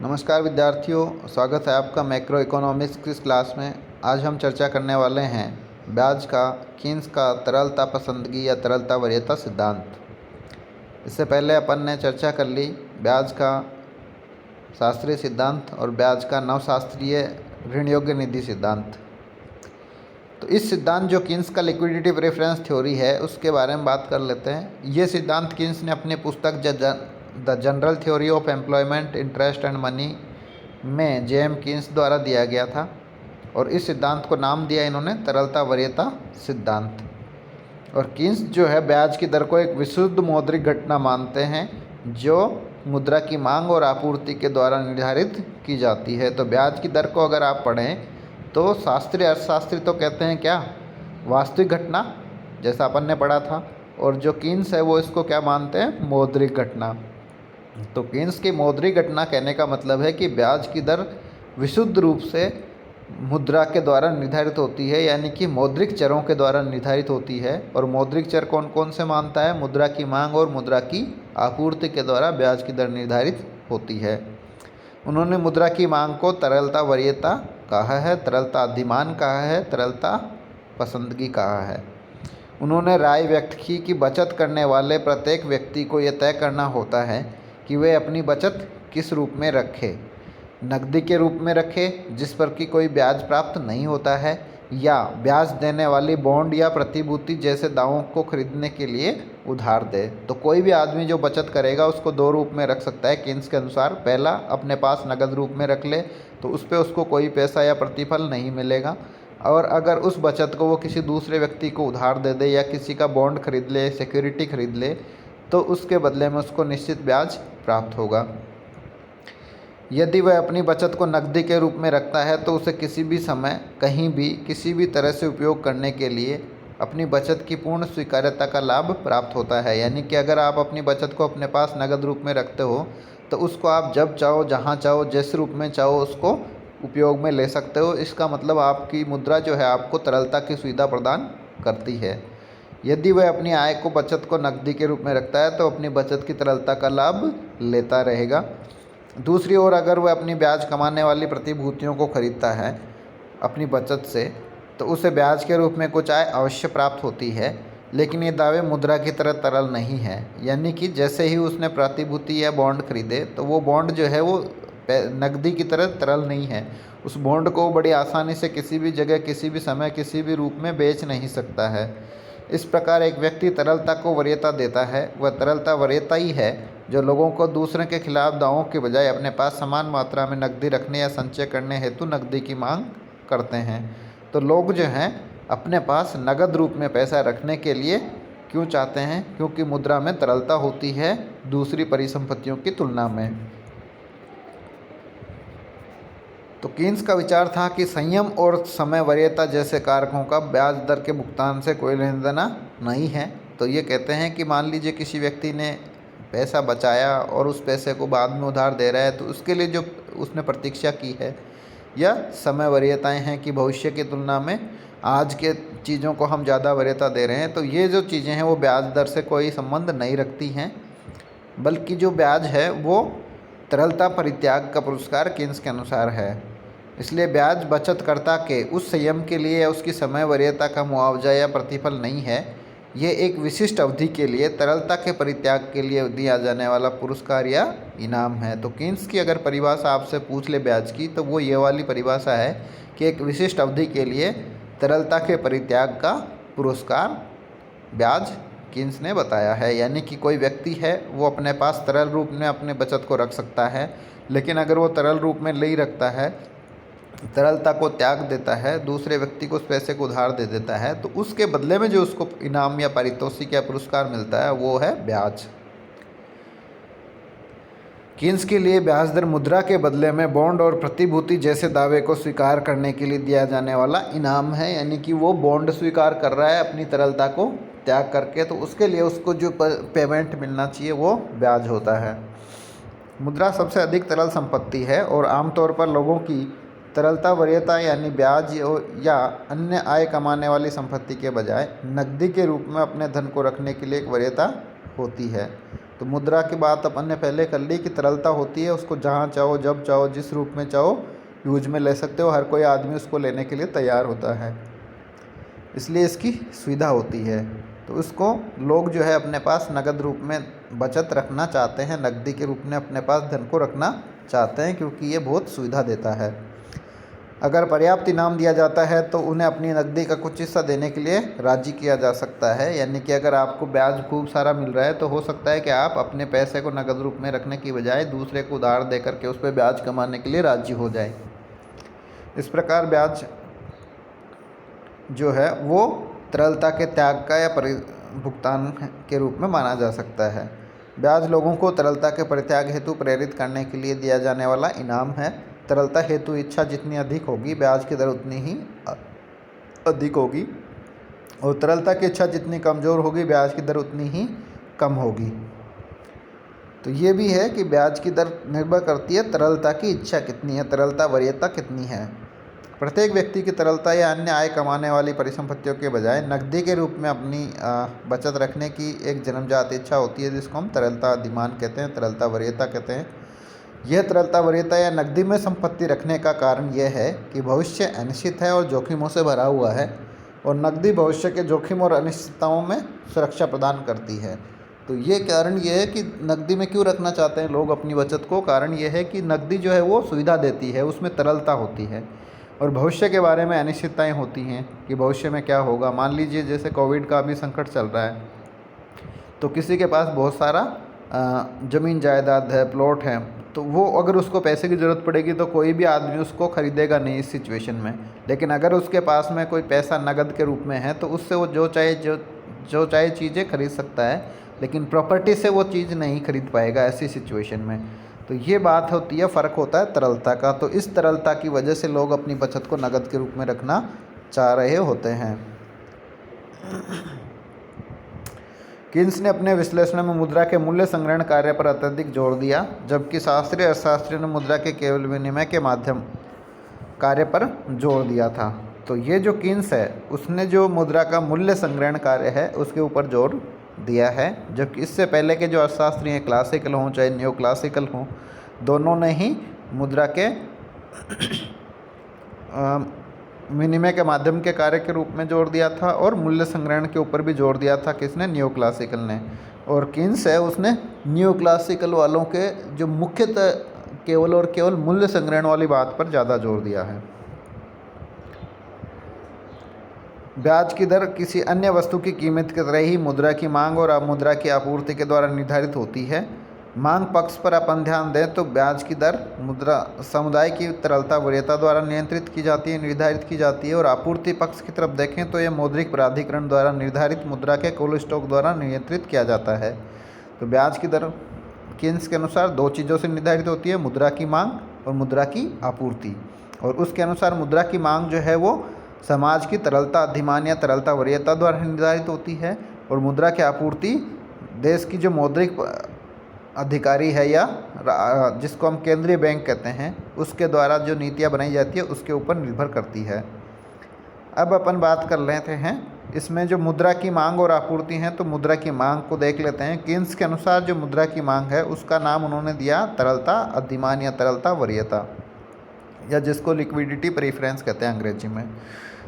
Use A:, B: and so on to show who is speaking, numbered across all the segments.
A: नमस्कार विद्यार्थियों, स्वागत है आपका मैक्रो इकोनॉमिक्स की क्लास में। आज हम चर्चा करने वाले हैं ब्याज का, कीन्स का तरलता पसंदगी या तरलता वरीयता सिद्धांत। इससे पहले अपन ने चर्चा कर ली ब्याज का शास्त्रीय सिद्धांत और ब्याज का नवशास्त्रीय ऋण योग्य निधि सिद्धांत। तो इस सिद्धांत जो कीन्स का लिक्विडिटी प्रेफरेंस थ्योरी है उसके बारे में बात कर लेते हैं। ये सिद्धांत कीन्स ने अपनी पुस्तक the general theory of employment, interest and money में जेएम कीन्स द्वारा दिया गया था और इस सिद्धांत को नाम दिया इन्होंने तरलता वरीयता सिद्धांत। और कीन्स जो है ब्याज की दर को एक विशुद्ध मौद्रिक घटना मानते हैं जो मुद्रा की मांग और आपूर्ति के द्वारा निर्धारित की जाती है। तो ब्याज की दर को अगर आप पढ़ें तो शास्त्रीय अर्थशास्त्री तो कहते हैं क्या, वास्तविक घटना, जैसा अपन ने पढ़ा था, और जो कीन्स है वो इसको क्या मानते हैं, मौद्रिक घटना। तो कीन्स की मौद्रिक घटना कहने का मतलब है कि ब्याज की दर विशुद्ध रूप से मुद्रा के द्वारा निर्धारित होती है, यानी कि मौद्रिक चरों के द्वारा निर्धारित होती है। और मौद्रिक चर कौन कौन से मानता है, मुद्रा की मांग और मुद्रा की आपूर्ति के द्वारा ब्याज की दर निर्धारित होती है। उन्होंने मुद्रा की मांग को तरलता वरीयता कहा है, तरलता अधिमान कहा है, तरलता पसंदगी कहा है। उन्होंने राय व्यक्त की कि बचत करने वाले प्रत्येक व्यक्ति को यह तय करना होता है कि वे अपनी बचत किस रूप में रखे, नकदी के रूप में रखे जिस पर कि कोई ब्याज प्राप्त नहीं होता है, या ब्याज देने वाली बॉन्ड या प्रतिभूति जैसे दावों को खरीदने के लिए उधार दे। तो कोई भी आदमी जो बचत करेगा उसको दो रूप में रख सकता है कीन्स के अनुसार। पहला, अपने पास नकद रूप में रख ले तो उस पर उसको कोई पैसा या प्रतिफल नहीं मिलेगा, और अगर उस बचत को वो किसी दूसरे व्यक्ति को उधार दे दे या किसी का बॉन्ड खरीद ले, सिक्योरिटी खरीद ले, तो उसके बदले में उसको निश्चित ब्याज प्राप्त होगा। यदि वह अपनी बचत को नकदी के रूप में रखता है तो उसे किसी भी समय, कहीं भी, किसी भी तरह से उपयोग करने के लिए अपनी बचत की पूर्ण स्वीकार्यता का लाभ प्राप्त होता है। यानी कि अगर आप अपनी बचत को अपने पास नकद रूप में रखते हो तो उसको आप जब चाहो, जहाँ चाहो, जिस रूप में चाहो उसको उपयोग में ले सकते हो। इसका मतलब आपकी मुद्रा जो है आपको तरलता की सुविधा प्रदान करती है। यदि वह अपनी आय को, बचत को नकदी के रूप में रखता है तो अपनी बचत की तरलता का लाभ लेता रहेगा। दूसरी ओर अगर वह अपनी ब्याज कमाने वाली प्रतिभूतियों को खरीदता है अपनी बचत से तो उसे ब्याज के रूप में कुछ आय अवश्य प्राप्त होती है, लेकिन ये दावे मुद्रा की तरह तरल नहीं है। यानी कि जैसे ही उसने प्रतिभूति या बॉन्ड खरीदे तो वो बॉन्ड जो है वो नकदी की तरह तरल नहीं है। उस बॉन्ड को बड़ी आसानी से किसी भी जगह, किसी भी समय, किसी भी रूप में बेच नहीं सकता है। इस प्रकार एक व्यक्ति तरलता को वरीयता देता है। वह तरलता वरीयता ही है जो लोगों को दूसरे के खिलाफ दावों के बजाय अपने पास समान मात्रा में नकदी रखने या संचय करने हेतु नकदी की मांग करते हैं। तो लोग जो हैं अपने पास नकद रूप में पैसा रखने के लिए क्यों चाहते हैं, क्योंकि मुद्रा में तरलता होती है दूसरी परिसंपत्तियों की तुलना में। तो कीन्स का विचार था कि संयम और समय वरीयता जैसे कारकों का ब्याज दर के भुगतान से कोई लेना देना नहीं है। तो ये कहते हैं कि मान लीजिए किसी व्यक्ति ने पैसा बचाया और उस पैसे को बाद में उधार दे रहा है, तो उसके लिए जो उसने प्रतीक्षा की है या समय वरीयताएं हैं कि भविष्य की तुलना में आज के चीज़ों को हम ज़्यादा वरीयता दे रहे हैं, तो ये जो चीज़ें हैं वो ब्याज दर से कोई संबंध नहीं रखती हैं, बल्कि जो ब्याज है वो तरलता परित्याग का पुरस्कार कीन्स के अनुसार है। इसलिए ब्याज बचतकर्ता के उस संयम के लिए या उसकी समय वरीयता का मुआवजा या प्रतिफल नहीं है। ये एक विशिष्ट अवधि के लिए तरलता के परित्याग के लिए दिया जाने वाला पुरस्कार या इनाम है। तो कीन्स की अगर परिभाषा आपसे पूछ ले ब्याज की, तो वो ये वाली परिभाषा है कि एक विशिष्ट अवधि के लिए तरलता के परित्याग का पुरस्कार ब्याज कीन्स ने बताया है। यानी कि कोई व्यक्ति है वो अपने पास तरल रूप में अपने बचत को रख सकता है, लेकिन अगर वो तरल रूप में नहीं रखता है, तरलता को त्याग देता है, दूसरे व्यक्ति को उस पैसे को उधार दे देता है, तो उसके बदले में जो उसको इनाम या पारितोषिक या पुरस्कार मिलता है वो है ब्याज। कीन्स के लिए ब्याज दर मुद्रा के बदले में बॉन्ड और प्रतिभूति जैसे दावे को स्वीकार करने के लिए दिया जाने वाला इनाम है। यानी कि वो बॉन्ड स्वीकार कर रहा है अपनी तरलता को त्याग करके, तो उसके लिए उसको जो पेमेंट मिलना चाहिए वो ब्याज होता है। मुद्रा सबसे अधिक तरल संपत्ति है और आमतौर पर लोगों की तरलता वरीयता यानी ब्याज या अन्य आय कमाने वाली संपत्ति के बजाय नकदी के रूप में अपने धन को रखने के लिए एक वरीयता होती है। तो मुद्रा की बात अपन ने पहले कर ली कि तरलता होती है, उसको जहाँ चाहो जब चाहो जिस रूप में चाहो यूज में ले सकते हो, हर कोई आदमी उसको लेने के लिए तैयार होता है, इसलिए इसकी सुविधा होती है। तो उसको लोग जो है अपने पास नगद रूप में बचत रखना चाहते हैं, नकदी के रूप में अपने पास धन को रखना चाहते हैं, क्योंकि ये बहुत सुविधा देता है। अगर पर्याप्त इनाम दिया जाता है तो उन्हें अपनी नकदी का कुछ हिस्सा देने के लिए राजी किया जा सकता है। यानी कि अगर आपको ब्याज खूब सारा मिल रहा है तो हो सकता है कि आप अपने पैसे को नकद रूप में रखने की बजाय दूसरे को उधार दे करके उस पर ब्याज कमाने के लिए राजी हो जाए। इस प्रकार ब्याज जो है वो तरलता के त्याग का या भुगतान के रूप में माना जा सकता है। ब्याज लोगों को तरलता के परित्याग हेतु प्रेरित करने के लिए दिया जाने वाला इनाम है। तरलता हेतु इच्छा जितनी अधिक होगी ब्याज की दर उतनी ही अधिक होगी, और तरलता की इच्छा जितनी कमज़ोर होगी ब्याज की दर उतनी ही कम होगी। तो ये भी है कि ब्याज की दर निर्भर करती है तरलता की इच्छा कितनी है, तरलता वरीयता कितनी है। प्रत्येक व्यक्ति की तरलता या अन्य आय कमाने वाली परिसंपत्तियों के बजाय नकदी के रूप में अपनी बचत रखने की एक जन्मजात इच्छा होती है, जिसको हम तरलता अधिमान कहते हैं, तरलता वरीयता कहते हैं। यह तरलता वरीयता या नकदी में संपत्ति रखने का कारण यह है कि भविष्य अनिश्चित है और जोखिमों से भरा हुआ है, और नकदी भविष्य के जोखिम और अनिश्चितताओं में सुरक्षा प्रदान करती है। तो ये कारण ये है कि नकदी में क्यों रखना चाहते हैं लोग अपनी बचत को, कारण ये है कि नकदी जो है वो सुविधा देती है, उसमें तरलता होती है, और भविष्य के बारे में अनिश्चितताएँ होती हैं कि भविष्य में क्या होगा। मान लीजिए जैसे कोविड का अभी संकट चल रहा है, तो किसी के पास बहुत सारा ज़मीन जायदाद है, प्लॉट है, तो वो अगर उसको पैसे की ज़रूरत पड़ेगी तो कोई भी आदमी उसको ख़रीदेगा नहीं इस सिचुएशन में। लेकिन अगर उसके पास में कोई पैसा नगद के रूप में है तो उससे वो जो चाहे चीज़ें खरीद सकता है, लेकिन प्रॉपर्टी से वो चीज़ नहीं खरीद पाएगा ऐसी सिचुएशन में। तो ये बात होती है, फ़र्क होता है तरलता का। तो इस तरलता की वजह से लोग अपनी बचत को नगद के रूप में रखना चाह रहे होते हैं। कीन्स ने अपने विश्लेषण में मुद्रा के मूल्य संग्रहण कार्य पर अत्यधिक जोर दिया, जबकि शास्त्रीय अर्थशास्त्री ने मुद्रा के केवल विनिमय के माध्यम कार्य पर जोर दिया था। तो ये जो कीन्स है उसने जो मुद्रा का मूल्य संग्रहण कार्य है उसके ऊपर जोर दिया है, जबकि इससे पहले के जो अर्थशास्त्री हैं, क्लासिकल हों चाहे न्यू क्लासिकल हों, दोनों ने ही मुद्रा के विनिमय के माध्यम के कार्य के रूप में जोर दिया था, और मूल्य संग्रहण के ऊपर भी जोर दिया था। किसने? न्यू क्लासिकल ने। और कीन्स है उसने न्यू क्लासिकल वालों के जो मुख्यतः केवल और केवल मूल्य संग्रहण वाली बात पर ज़्यादा जोर दिया है। ब्याज की दर किसी अन्य वस्तु की कीमत की तरह ही मुद्रा की मांग और मुद्रा की आपूर्ति के द्वारा निर्धारित होती है। मांग पक्ष पर अपन ध्यान दें तो ब्याज की दर मुद्रा समुदाय की तरलता वरीयता द्वारा नियंत्रित की जाती है, निर्धारित की जाती है, और आपूर्ति पक्ष की तरफ देखें तो यह मौद्रिक प्राधिकरण द्वारा निर्धारित मुद्रा के कुल स्टॉक द्वारा नियंत्रित किया जाता है। तो ब्याज की दर कीन्स के अनुसार दो चीज़ों से निर्धारित होती है, मुद्रा की मांग और मुद्रा की आपूर्ति। और उसके अनुसार मुद्रा की मांग जो है वो समाज की तरलता अधिमान या तरलता वरीयता द्वारा निर्धारित होती है, और मुद्रा की आपूर्ति देश की जो मौद्रिक अधिकारी है या जिसको हम केंद्रीय बैंक कहते हैं उसके द्वारा जो नीतियाँ बनाई जाती है उसके ऊपर निर्भर करती है। अब अपन बात कर लेते हैं इसमें जो मुद्रा की मांग और आपूर्ति हैं, तो मुद्रा की मांग को देख लेते हैं। कीन्स के अनुसार जो मुद्रा की मांग है उसका नाम उन्होंने दिया तरलता अधिमान या तरलता वरीयता, या जिसको लिक्विडिटी प्रेफरेंस कहते हैं अंग्रेजी में।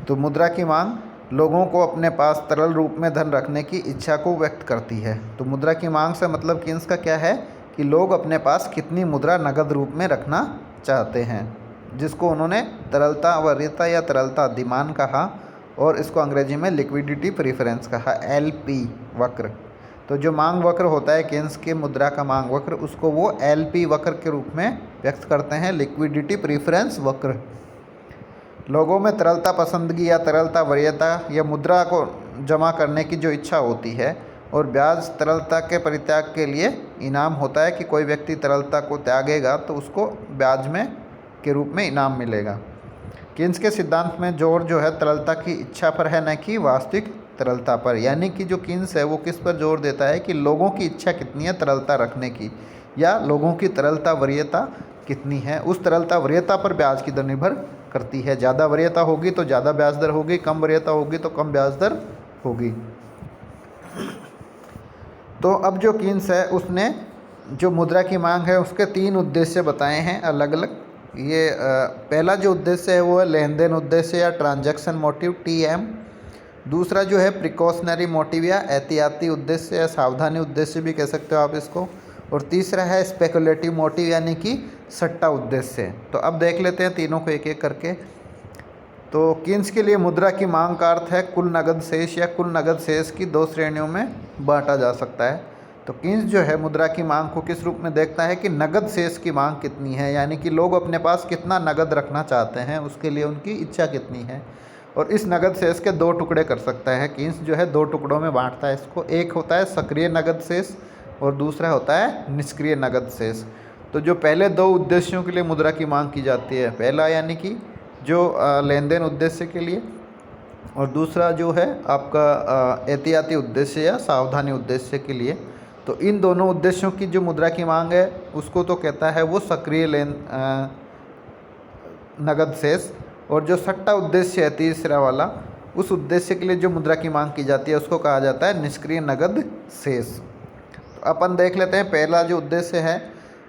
A: तो मुद्रा की मांग लोगों को अपने पास तरल रूप में धन रखने की इच्छा को व्यक्त करती है। तो मुद्रा की मांग से मतलब कीन्स का क्या है कि लोग अपने पास कितनी मुद्रा नगद रूप में रखना चाहते हैं, जिसको उन्होंने तरलता वरीयता या तरलता अधिमान कहा, और इसको अंग्रेजी में लिक्विडिटी प्रेफरेंस कहा, LP वक्र। तो जो मांग वक्र होता है कीन्स के मुद्रा का मांग वक्र, उसको वो LP वक्र के रूप में व्यक्त करते हैं, लिक्विडिटी प्रेफरेंस वक्र। लोगों में तरलता पसंदगी या तरलता वरीयता या मुद्रा को जमा करने की जो इच्छा होती है, और ब्याज तरलता के परित्याग के लिए इनाम होता है कि कोई व्यक्ति तरलता को त्यागेगा तो उसको ब्याज में के रूप में इनाम मिलेगा। कीन्स के सिद्धांत में जोर जो है तरलता की इच्छा पर है, न कि वास्तविक तरलता पर। यानी कि जो कीन्स है वो किस पर जोर देता है कि लोगों की इच्छा कितनी है तरलता रखने की, या लोगों की तरलता वरीयता कितनी है, उस तरलता वरीयता पर ब्याज की दर निर्भर करती है। ज़्यादा वरीयता होगी तो ज़्यादा ब्याज दर होगी, कम वरीयता होगी तो कम ब्याज दर होगी। तो अब जो कीन्स है उसने जो मुद्रा की मांग है उसके 3 उद्देश्य बताए हैं अलग अलग। ये पहला जो उद्देश्य है वो है लेन देन उद्देश्य या ट्रांजैक्शन मोटिव TM। दूसरा जो है प्रिकॉशनरी मोटिव या एहतियाती उद्देश्य या सावधानी उद्देश्य भी कह सकते हो आप इसको। और तीसरा है स्पेकुलेटिव मोटिव यानी कि सट्टा उद्देश्य। तो अब देख लेते हैं तीनों को एक एक करके। तो कीन्स के लिए मुद्रा की मांग का अर्थ है कुल नगद शेष या कुल नगद शेष की 2 श्रेणियों में बांटा जा सकता है। तो कीन्स जो है मुद्रा की मांग को किस रूप में देखता है कि नगद शेष की मांग कितनी है, यानी कि लोग अपने पास कितना नगद रखना चाहते हैं, उसके लिए उनकी इच्छा कितनी है। और इस नगद शेष के 2 टुकड़े कर सकता है कीन्स जो है, 2 टुकड़ों में बांटता है इसको। एक होता है सक्रिय नगद शेष और दूसरा होता है निष्क्रिय नगद शेष। तो जो पहले 2 उद्देश्यों के लिए मुद्रा की मांग की जाती है, पहला यानी कि जो लेन देन उद्देश्य के लिए, और दूसरा जो है आपका एहतियाती उद्देश्य या सावधानी उद्देश्य के लिए। तो इन दोनों उद्देश्यों की जो मुद्रा की मांग है उसको तो कहता है वो सक्रिय नगद शेष। और जो सट्टा उद्देश्य है तीसरा वाला, उस उद्देश्य के लिए जो मुद्रा की मांग की जाती है उसको कहा जाता है निष्क्रिय नगद शेष। तो अपन देख लेते हैं पहला जो उद्देश्य है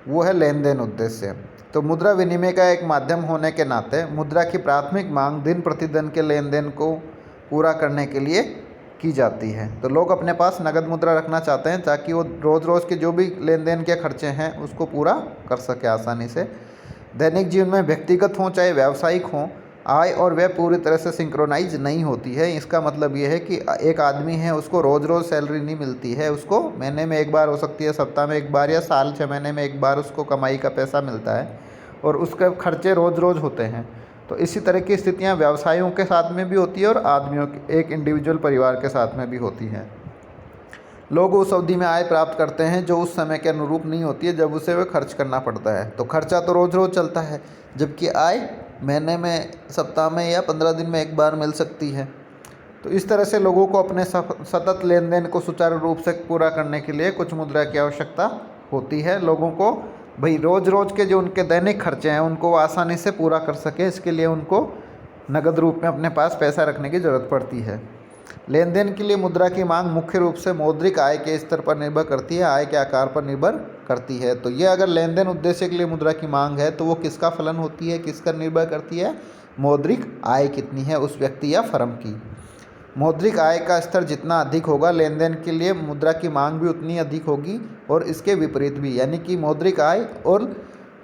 A: वो है लेन देन उद्देश्य। तो मुद्रा विनिमय का एक माध्यम होने के नाते मुद्रा की प्राथमिक मांग दिन प्रतिदिन के लेन देन को पूरा करने के लिए की जाती है। तो लोग अपने पास नगद मुद्रा रखना चाहते हैं ताकि वो रोज़ रोज़ के जो भी लेन देन के खर्चे हैं उसको पूरा कर सके आसानी से। दैनिक जीवन में व्यक्तिगत हों चाहे व्यावसायिक हों, आय और व्यय पूरी तरह से सिंक्रोनाइज नहीं होती है। इसका मतलब ये है कि एक आदमी है उसको रोज़ रोज़ सैलरी नहीं मिलती है, उसको महीने में एक बार हो सकती है, सप्ताह में एक बार या साल 6 महीने में एक बार उसको कमाई का पैसा मिलता है और उसके खर्चे रोज़ रोज़ होते हैं। तो इसी तरह की स्थितियाँ व्यवसायों के साथ में भी होती है और आदमियों के एक इंडिविजुअल परिवार के साथ में भी होती हैं। लोग उस अवधि में आय प्राप्त करते हैं जो उस समय के अनुरूप नहीं होती है जब उसे वे खर्च करना पड़ता है। तो खर्चा तो रोज़ रोज़ चलता है, जबकि आय महीने में, सप्ताह में या 15 दिन में एक बार मिल सकती है। तो इस तरह से लोगों को अपने सतत लेन देन को सुचारू रूप से पूरा करने के लिए कुछ मुद्रा की आवश्यकता होती है। लोगों को भाई रोज़ रोज़ के जो उनके दैनिक खर्चे हैं उनको आसानी से पूरा कर सके, इसके लिए उनको नगद रूप में अपने पास पैसा रखने की ज़रूरत पड़ती है। लेन देन के लिए मुद्रा की मांग मुख्य रूप से मौद्रिक आय के स्तर पर निर्भर करती है, आय के आकार पर निर्भर करती है। तो ये अगर लेन देन उद्देश्य के लिए मुद्रा की मांग है तो वो किसका फलन होती है, किसका निर्भर करती है? मौद्रिक आय कितनी है उस व्यक्ति या फर्म की। मौद्रिक आय का स्तर जितना अधिक होगा लेन देन के लिए मुद्रा की मांग भी उतनी अधिक होगी, और इसके विपरीत भी, यानी कि मौद्रिक आय और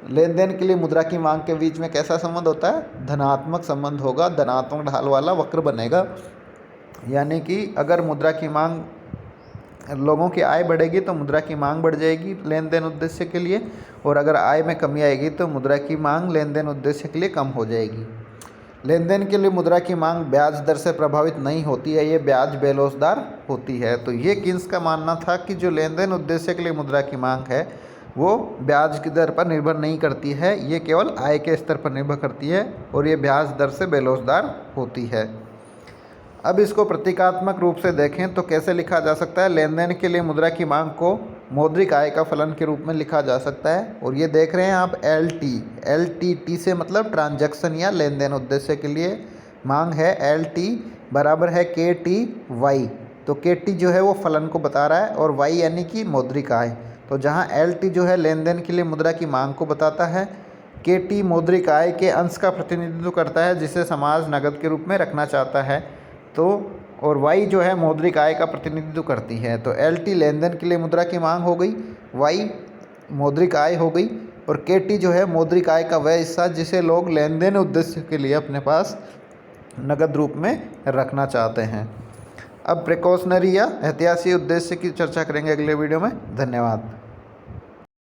A: लेन देन के लिए मुद्रा की मांग के बीच में कैसा संबंध होता है? धनात्मक संबंध होगा, धनात्मक ढाल वाला वक्र बनेगा। यानी कि अगर मुद्रा की मांग, लोगों की आय बढ़ेगी तो मुद्रा की मांग बढ़ जाएगी लेन देन उद्देश्य के लिए, और अगर आय में कमी आएगी तो मुद्रा की मांग लेन देन उद्देश्य के लिए कम हो जाएगी। लेन देन के लिए मुद्रा की मांग ब्याज दर से प्रभावित नहीं होती है, ये ब्याज बेलोसदार होती है। तो ये कीन्स का मानना था कि जो लेन देन उद्देश्य के लिए मुद्रा की मांग है वो ब्याज की दर पर निर्भर नहीं करती है, ये केवल आय के स्तर पर निर्भर करती है और ये ब्याज दर से बेलोसदार होती है। अब इसको प्रतीकात्मक रूप से देखें तो कैसे लिखा जा सकता है? लेन देन के लिए मुद्रा की मांग को मौद्रिक आय का फलन के रूप में लिखा जा सकता है। और ये देख रहे हैं आप LT से मतलब ट्रांजैक्शन या लेन देन उद्देश्य के लिए मांग है। LT बराबर है KTY। तो KT जो है वो फलन को बता रहा है और Y यानी कि मौद्रिक आय। तो जहाँ LT जो है लेन देन के लिए मुद्रा की मांग को बताता है, KT मौद्रिक आय के अंश का प्रतिनिधित्व करता है जिसे समाज नगद के रूप में रखना चाहता है। तो और Y जो है मौद्रिक आय का प्रतिनिधित्व करती है। तो LT लेन देन के लिए मुद्रा की मांग हो गई, Y मौद्रिक आय हो गई, और KT जो है मौद्रिक आय का वह हिस्सा जिसे लोग लेन देन उद्देश्य के लिए अपने पास नगद रूप में रखना चाहते हैं। अब प्रिकॉशनरी या एहतियाती उद्देश्य की चर्चा करेंगे अगले वीडियो में। धन्यवाद।